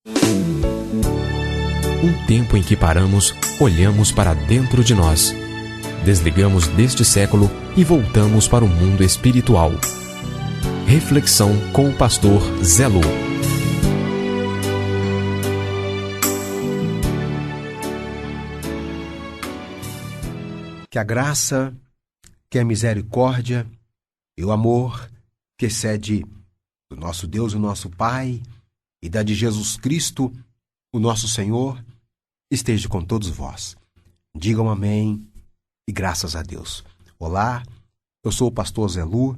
Um tempo em que paramos, olhamos para dentro de nós, desligamos deste século e voltamos para o mundo espiritual. Reflexão com o pastor Zé Lu. Que a graça, que a misericórdia e o amor que excede do nosso Deus e nosso Pai e da de Jesus Cristo, o nosso Senhor, esteja com todos vós. Digam amém e graças a Deus. Olá, eu sou o pastor Zé Lu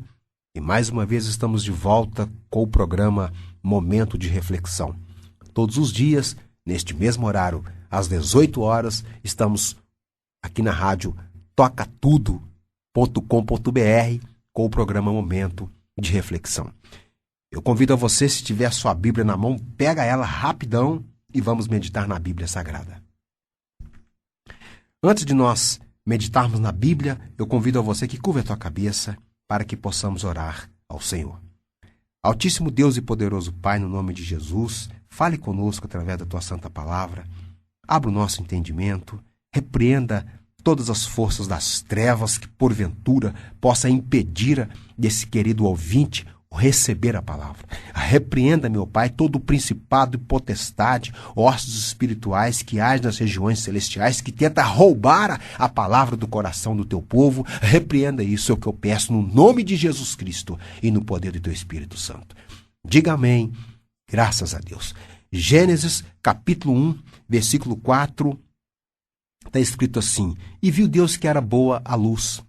e mais uma vez estamos de volta com o programa Momento de Reflexão. Todos os dias, neste mesmo horário, às 18 horas, estamos aqui na rádio tocatudo.com.br com o programa Momento de Reflexão. Eu convido a você, se tiver sua Bíblia na mão, pega ela rapidão e vamos meditar na Bíblia Sagrada. Antes de nós meditarmos na Bíblia, eu convido a você que curva a tua cabeça para que possamos orar ao Senhor. Altíssimo Deus e poderoso Pai, no nome de Jesus, fale conosco através da tua santa palavra, abra o nosso entendimento, repreenda todas as forças das trevas que porventura possa impedir desse querido ouvinte receber a palavra. Repreenda, meu Pai, todo o principado e potestade, hostes espirituais que agem nas regiões celestiais, que tenta roubar a palavra do coração do teu povo. Repreenda isso, é o que eu peço no nome de Jesus Cristo e no poder do teu Espírito Santo. Diga amém, graças a Deus. Gênesis capítulo 1, versículo 4, está escrito assim: E viu Deus que era boa a luz.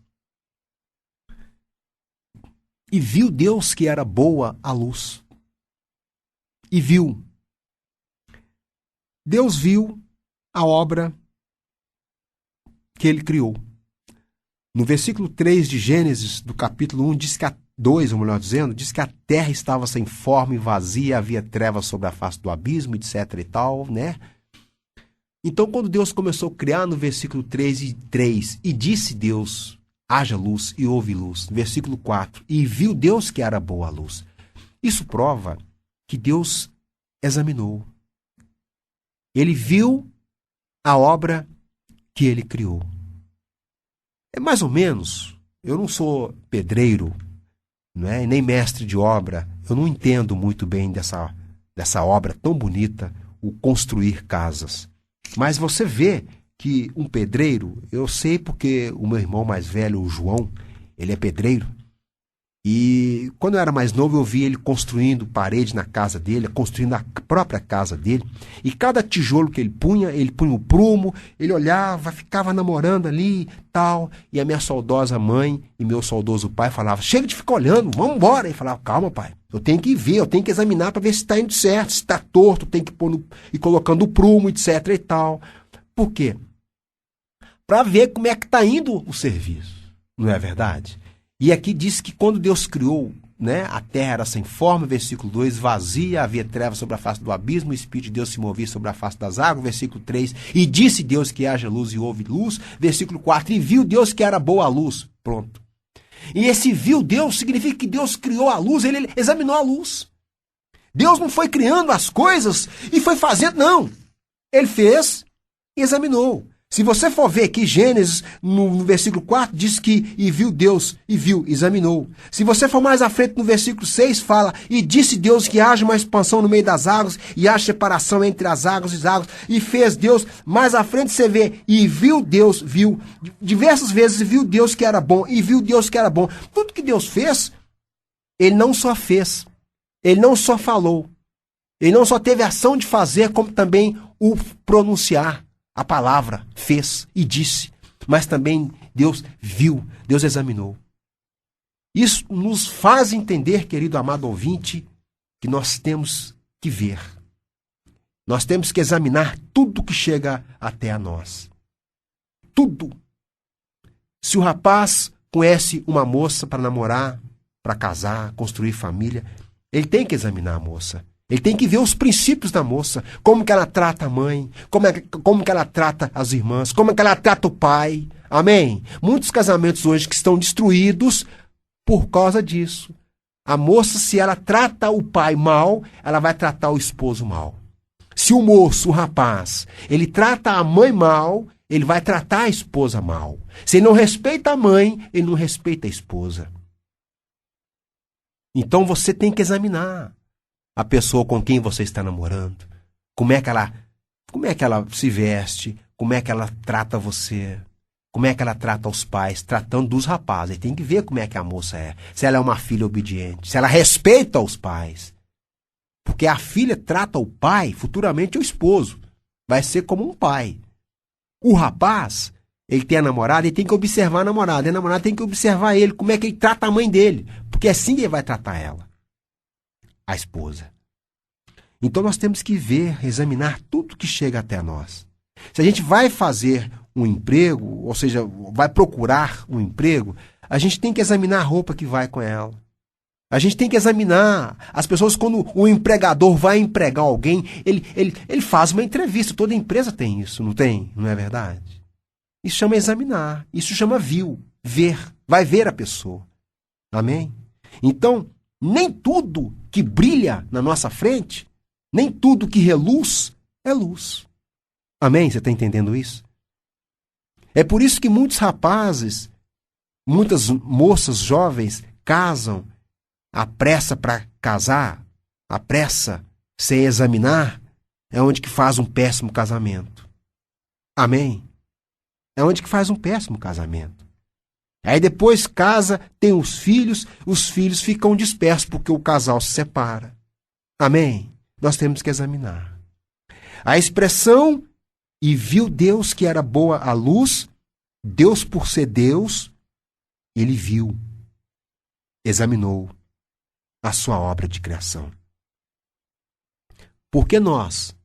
E viu Deus que era boa a luz. E viu. Deus viu a obra que ele criou. No versículo 3 de Gênesis, do capítulo 1, diz que diz que a terra estava sem forma e vazia, havia trevas sobre a face do abismo, etc e tal, né? Então, quando Deus começou a criar, no versículo 3, e disse Deus: haja luz e houve luz. Versículo 4. E viu Deus que era boa a luz. Isso prova que Deus examinou. Ele viu a obra que ele criou. É mais ou menos, eu não sou pedreiro, não é? Nem mestre de obra. Eu não entendo muito bem dessa obra tão bonita, o construir casas. Mas você vê que um pedreiro, eu sei porque o meu irmão mais velho, o João, ele é pedreiro. E quando eu era mais novo, eu via ele construindo parede na casa dele, construindo a própria casa dele. E cada tijolo que ele punha o prumo, ele olhava, ficava namorando ali, tal. E a minha saudosa mãe e meu saudoso pai falavam: chega de ficar olhando, vamos embora. Ele falava: calma, pai, eu tenho que ver, eu tenho que examinar para ver se está indo certo, se está torto, tem que pôr e colocando o prumo, etc e tal. Por quê? Para ver como é que está indo o serviço, não é verdade? E aqui diz que quando Deus criou, né, a terra era sem forma, versículo 2, vazia, havia trevas sobre a face do abismo, o Espírito de Deus se movia sobre a face das águas, versículo 3, e disse Deus que haja luz e houve luz, versículo 4, e viu Deus que era boa a luz, pronto. E esse viu Deus significa que Deus criou a luz, ele examinou a luz. Deus não foi criando as coisas e foi fazendo, não. Ele fez e examinou. Se você for ver aqui, Gênesis, no versículo 4, diz que e viu Deus, e viu, examinou. Se você for mais à frente, no versículo 6, fala: e disse Deus que haja uma expansão no meio das águas, e haja separação entre as águas e as águas. E fez Deus. Mais à frente você vê, e viu Deus, viu, diversas vezes viu Deus que era bom, e viu Deus que era bom. Tudo que Deus fez, ele não só fez, ele não só falou, ele não só teve a ação de fazer, como também o pronunciar. A palavra fez e disse, mas também Deus viu, Deus examinou. Isso nos faz entender, querido amado ouvinte, que nós temos que ver. Nós temos que examinar tudo que chega até a nós. Tudo. Se o rapaz conhece uma moça para namorar, para casar, construir família, ele tem que examinar a moça. Ele tem que ver os princípios da moça, como que ela trata a mãe, como que ela trata as irmãs, como que ela trata o pai. Amém? Muitos casamentos hoje que estão destruídos por causa disso. A moça, se ela trata o pai mal, ela vai tratar o esposo mal. Se o moço, o rapaz, ele trata a mãe mal, ele vai tratar a esposa mal. Se ele não respeita a mãe, ele não respeita a esposa. Então você tem que examinar a pessoa com quem você está namorando. Como é que ela se veste, como é que ela trata você, como é que ela trata os pais, tratando dos rapazes. Ele tem que ver como é que a moça é. Se ela é uma filha obediente, se ela respeita os pais. Porque a filha trata o pai, futuramente o esposo. Vai ser como um pai. O rapaz, ele tem a namorada, ele tem que observar a namorada. E a namorada tem que observar ele, como é que ele trata a mãe dele. Porque assim ele vai tratar ela, a esposa. Então nós temos que ver, examinar tudo que chega até nós. Se a gente vai fazer um emprego, ou seja, vai procurar um emprego, a gente tem que examinar a roupa que vai com ela. A gente tem que examinar. As pessoas, quando o empregador vai empregar alguém, ele faz uma entrevista. Toda empresa tem isso, não tem? Não é verdade? Isso chama examinar. Isso chama ver. Vai ver a pessoa. Amém? Então, nem tudo que brilha na nossa frente, nem tudo que reluz é luz. Amém? Você está entendendo isso? É por isso que muitos rapazes, muitas moças jovens casam, a pressa para casar, a pressa sem examinar, é onde que faz um péssimo casamento. Amém? É onde que faz um péssimo casamento. Aí depois casa, tem os filhos ficam dispersos porque o casal se separa. Amém? Nós temos que examinar. A expressão, e viu Deus que era boa a luz, Deus por ser Deus, ele viu, examinou a sua obra de criação. Por que nós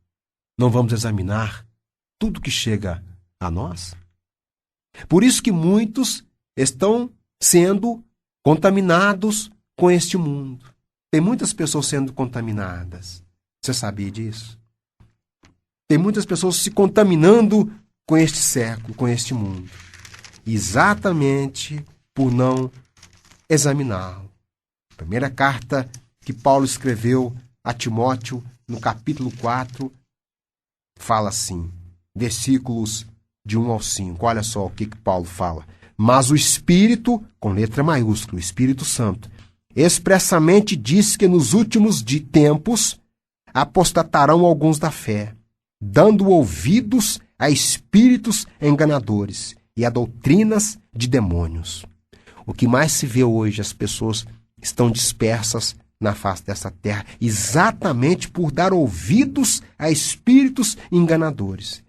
não vamos examinar tudo que chega a nós? Por isso que muitos estão sendo contaminados com este mundo. Tem muitas pessoas sendo contaminadas. Você sabia disso? Tem muitas pessoas se contaminando com este século, com este mundo. Exatamente por não examiná-lo. Primeira carta que Paulo escreveu a Timóteo, no capítulo 4, fala assim, versículos de 1 ao 5. Olha só o que Paulo fala. Mas o Espírito, com letra maiúscula, o Espírito Santo, expressamente diz que nos últimos tempos apostatarão alguns da fé, dando ouvidos a espíritos enganadores e a doutrinas de demônios. O que mais se vê hoje, as pessoas estão dispersas na face dessa terra, exatamente por dar ouvidos a espíritos enganadores.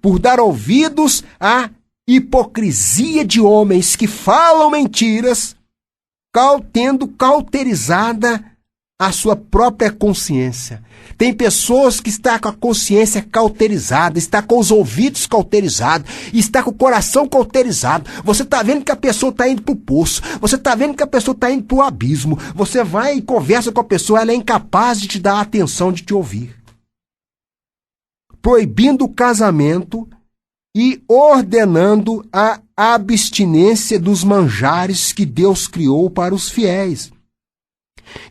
Por dar ouvidos à hipocrisia de homens que falam mentiras, tendo cauterizada a sua própria consciência. Tem pessoas que estão com a consciência cauterizada, está com os ouvidos cauterizados, está com o coração cauterizado. Você está vendo que a pessoa está indo para o poço, você está vendo que a pessoa está indo para o abismo. Você vai e conversa com a pessoa, ela é incapaz de te dar a atenção de te ouvir. Proibindo o casamento e ordenando a abstinência dos manjares que Deus criou para os fiéis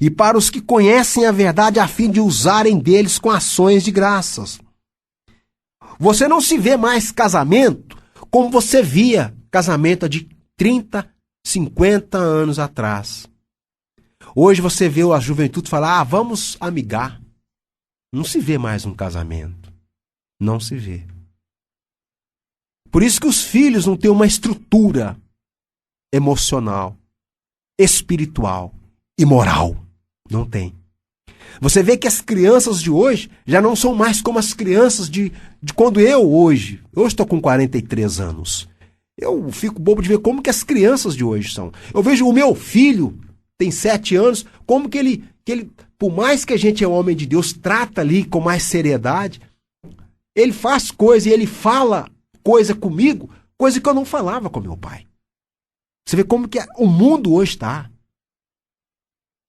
e para os que conhecem a verdade, a fim de usarem deles com ações de graças. Você não se vê mais casamento como você via casamento de 30, 50 anos atrás. Hoje você vê a juventude falar, vamos amigar. Não se vê mais um casamento. Não se vê. Por isso que os filhos não têm uma estrutura emocional, espiritual e moral. Não tem. Você vê que as crianças de hoje já não são mais como as crianças de quando eu estou com 43 anos. Eu fico bobo de ver como que as crianças de hoje são. Eu vejo o meu filho, tem 7 anos, como que ele, por mais que a gente é homem de Deus, trata ali com mais seriedade, ele faz coisa e ele fala coisa comigo, coisa que eu não falava com meu pai. Você vê como que o mundo hoje está.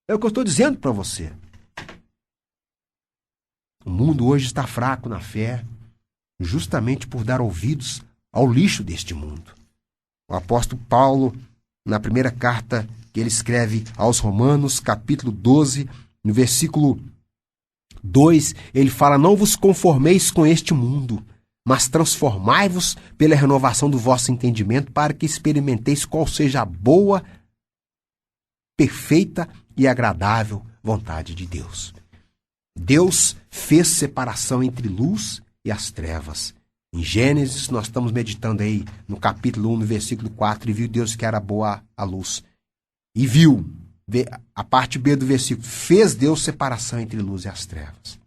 É o que eu estou dizendo para você. O mundo hoje está fraco na fé, justamente por dar ouvidos ao lixo deste mundo. O apóstolo Paulo, na primeira carta que ele escreve aos Romanos, capítulo 12, no versículo 2, ele fala: não vos conformeis com este mundo, mas transformai-vos pela renovação do vosso entendimento, para que experimenteis qual seja a boa, perfeita e agradável vontade de Deus. Deus fez separação entre luz e as trevas. Em Gênesis, nós estamos meditando aí no capítulo 1, no versículo 4, e viu Deus que era boa a luz. E viu, a parte B do versículo, fez Deus separação entre luz e as trevas.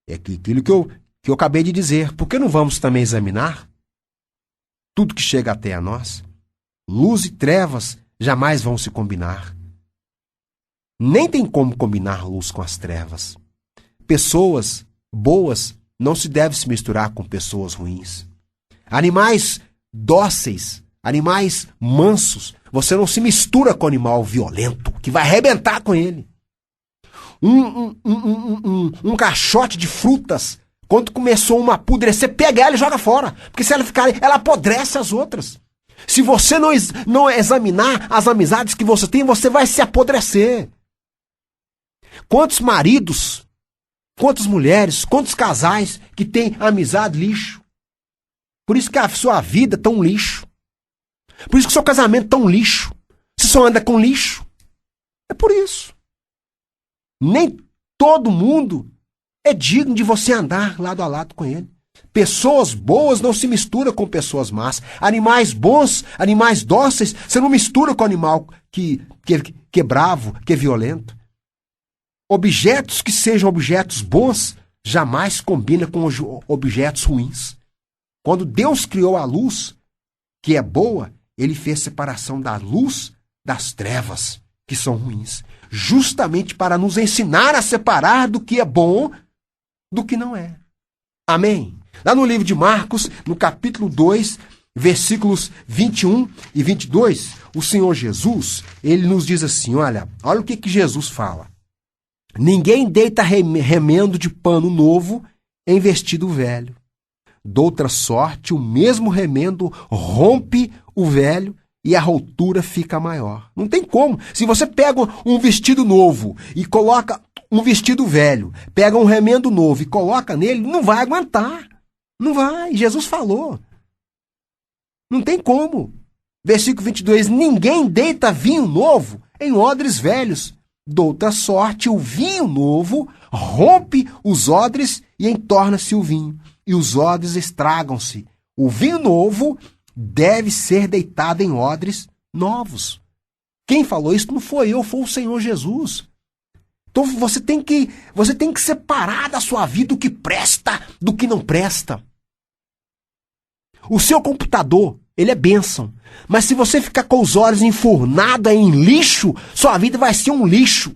É aquilo que eu acabei de dizer. Por que não vamos também examinar tudo que chega até a nós? Luz e trevas jamais vão se combinar. Nem tem como combinar luz com as trevas. Pessoas boas não se devem se misturar com pessoas ruins. Animais dóceis, animais mansos, você não se mistura com animal violento, que vai arrebentar com ele. Um caixote de frutas, quando começou uma a apodrecer, pega ela e joga fora. Porque se ela ficar, ela apodrece as outras. Se você não examinar as amizades que você tem, você vai se apodrecer. Quantos maridos, quantas mulheres, quantos casais que têm amizade lixo? Por isso que a sua vida é tão lixo. Por isso que o seu casamento é tão lixo. Você só anda com lixo. É por isso. Nem todo mundo é digno de você andar lado a lado com ele. Pessoas boas não se misturam com pessoas más. Animais bons, animais dóceis, você não mistura com animal que é bravo, que é violento. Objetos que sejam objetos bons jamais combinam com objetos ruins. Quando Deus criou a luz, que é boa, ele fez separação da luz das trevas, que são ruins, justamente para nos ensinar a separar do que é bom do que não é. Amém? Lá no livro de Marcos, no capítulo 2, versículos 21 e 22, o Senhor Jesus, ele nos diz assim, olha o que Jesus fala. Ninguém deita remendo de pano novo em vestido velho. Doutra sorte, o mesmo remendo rompe o velho e a rotura fica maior. Não tem como. Se você pega um vestido novo e coloca um vestido velho, pega um remendo novo e coloca nele, não vai aguentar. Não vai. Jesus falou. Não tem como. Versículo 22. Ninguém deita vinho novo em odres velhos. Doutra sorte, o vinho novo rompe os odres e entorna-se o vinho. E os odres estragam-se. O vinho novo deve ser deitado em odres novos. Quem falou isso não foi eu, foi o Senhor Jesus. Então você tem que separar da sua vida o que presta do que não presta. O seu computador, ele é bênção. Mas se você ficar com os olhos enfurnados em lixo, sua vida vai ser um lixo.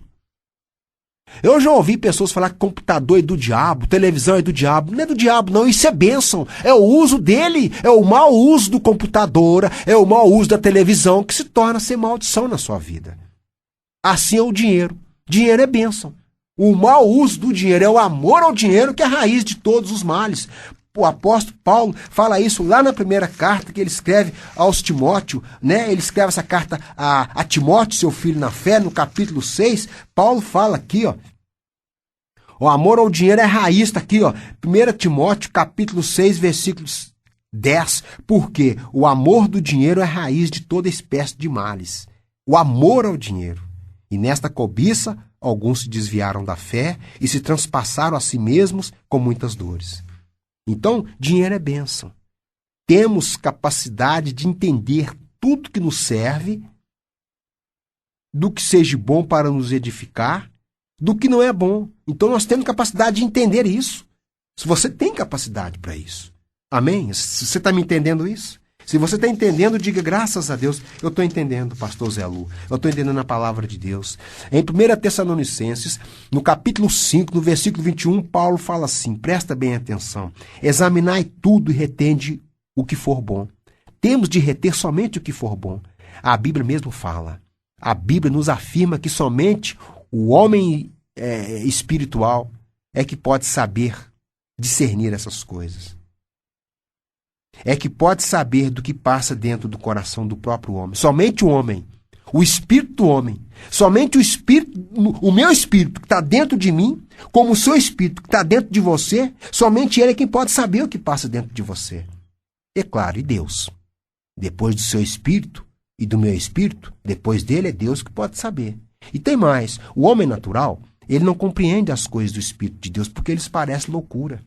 Eu já ouvi pessoas falar que computador é do diabo, televisão é do diabo. Não é do diabo, não. Isso é bênção. É o uso dele, é o mau uso do computador, é o mau uso da televisão que se torna ser maldição na sua vida. Assim é o dinheiro. Dinheiro é bênção. O mau uso do dinheiro é o amor ao dinheiro, que é a raiz de todos os males. O apóstolo Paulo fala isso lá na primeira carta que ele escreve aos Timóteo, né? Ele escreve essa carta a Timóteo, seu filho na fé, no capítulo 6. Paulo fala aqui, ó. O amor ao dinheiro é raiz, está aqui, ó. 1 Timóteo, capítulo 6, versículos 10. Porque o amor do dinheiro é raiz de toda espécie de males. O amor ao dinheiro. E nesta cobiça, alguns se desviaram da fé e se transpassaram a si mesmos com muitas dores. Então, dinheiro é bênção. Temos capacidade de entender tudo que nos serve, do que seja bom para nos edificar, do que não é bom. Então, nós temos capacidade de entender isso. Se você tem capacidade para isso. Amém? Você está me entendendo isso? Se você está entendendo, diga graças a Deus. Eu estou entendendo, pastor Zé Lu. Eu estou entendendo a palavra de Deus. Em 1 Tessalonicenses, no capítulo 5, no versículo 21, Paulo fala assim, presta bem atenção. Examinai tudo e retende o que for bom. Temos de reter somente o que for bom. A Bíblia mesmo fala. A Bíblia nos afirma que somente o homem espiritual é que pode saber discernir essas coisas. É que pode saber do que passa dentro do coração do próprio homem. Somente o homem. o espírito do homem. Somente o espírito, o meu espírito que está dentro de mim, como o seu espírito que está dentro de você, somente ele é quem pode saber o que passa dentro de você. É claro, e Deus. Depois do seu espírito e do meu espírito, depois dele é Deus que pode saber. E tem mais, o homem natural, ele não compreende as coisas do Espírito de Deus porque eles parecem loucura.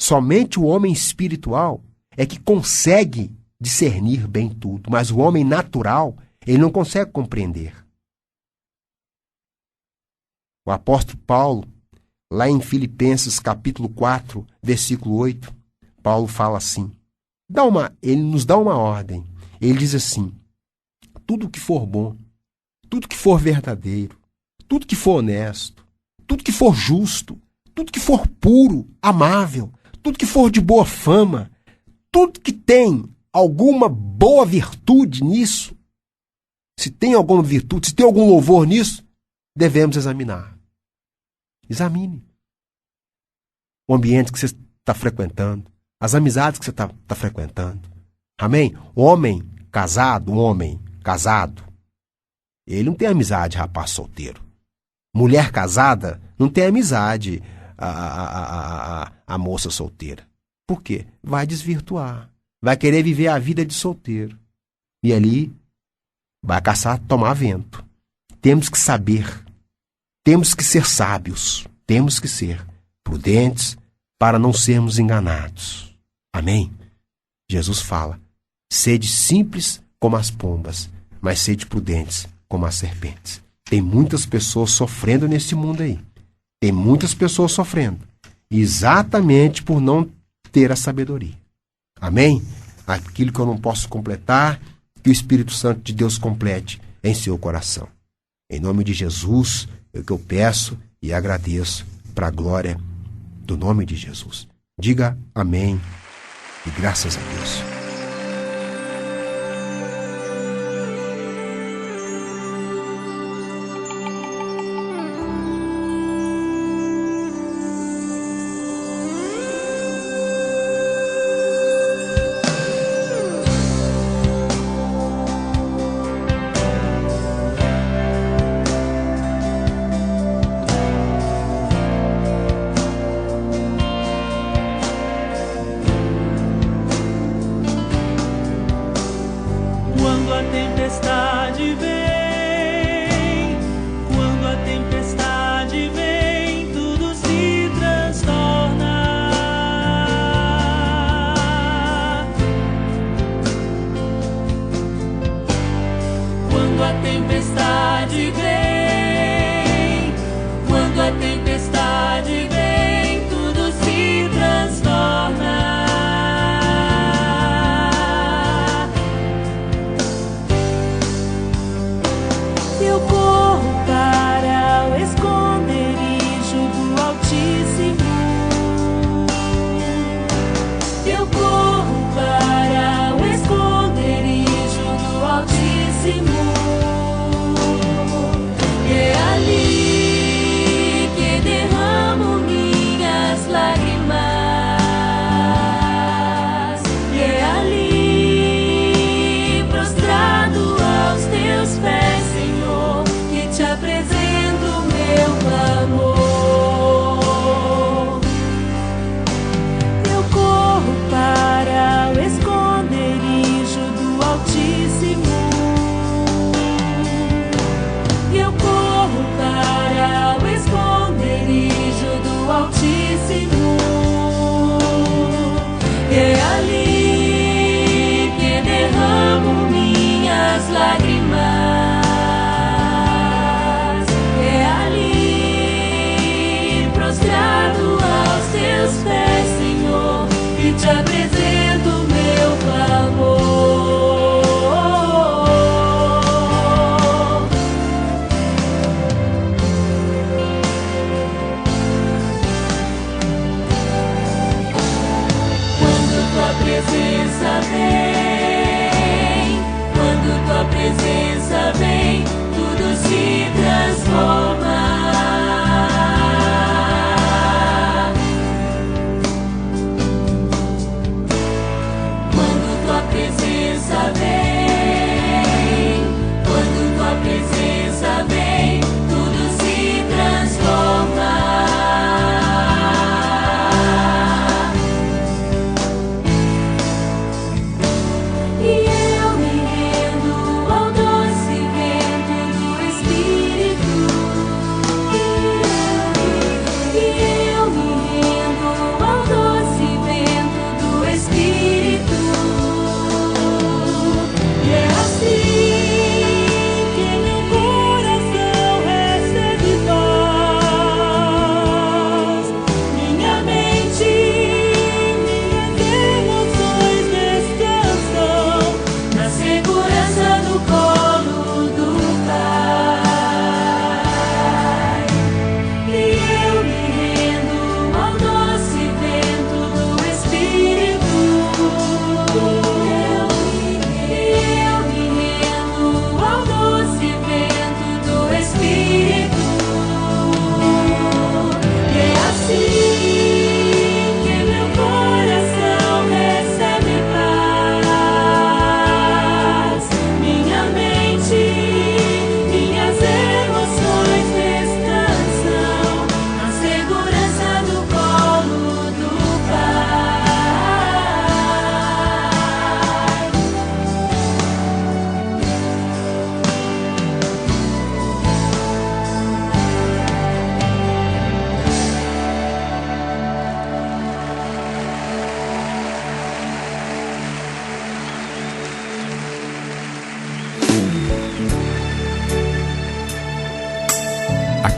Somente o homem espiritual é que consegue discernir bem tudo, mas o homem natural, ele não consegue compreender. O apóstolo Paulo, lá em Filipenses capítulo 4, versículo 8, Paulo fala assim, ele nos dá uma ordem. Ele diz assim, tudo que for bom, tudo que for verdadeiro, tudo que for honesto, tudo que for justo, tudo que for puro, amável, tudo que for de boa fama, tudo que tem alguma boa virtude nisso, se tem alguma virtude, se tem algum louvor nisso, devemos examinar. Examine o ambiente que você está frequentando, as amizades que você está frequentando. Amém? Um homem casado, ele não tem amizade, rapaz solteiro. Mulher casada não tem amizade, a moça solteira. Por quê? Vai desvirtuar. Vai querer viver a vida de solteiro. E ali vai caçar, tomar vento. Temos que saber. Temos que ser sábios. Temos que ser prudentes para não sermos enganados. Amém? Jesus fala, sede simples como as pombas, mas sede prudentes como as serpentes. Tem muitas pessoas sofrendo nesse mundo aí. Tem muitas pessoas sofrendo. Exatamente por não ter a sabedoria. Amém? Aquilo que eu não posso completar, que o Espírito Santo de Deus complete em seu coração. Em nome de Jesus, é o que eu peço e agradeço para a glória do nome de Jesus. Diga amém e graças a Deus.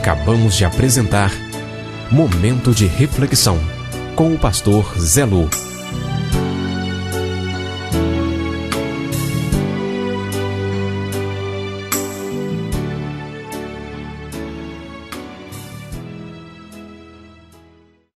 Acabamos de apresentar Momento de Reflexão com o pastor Zé Lu.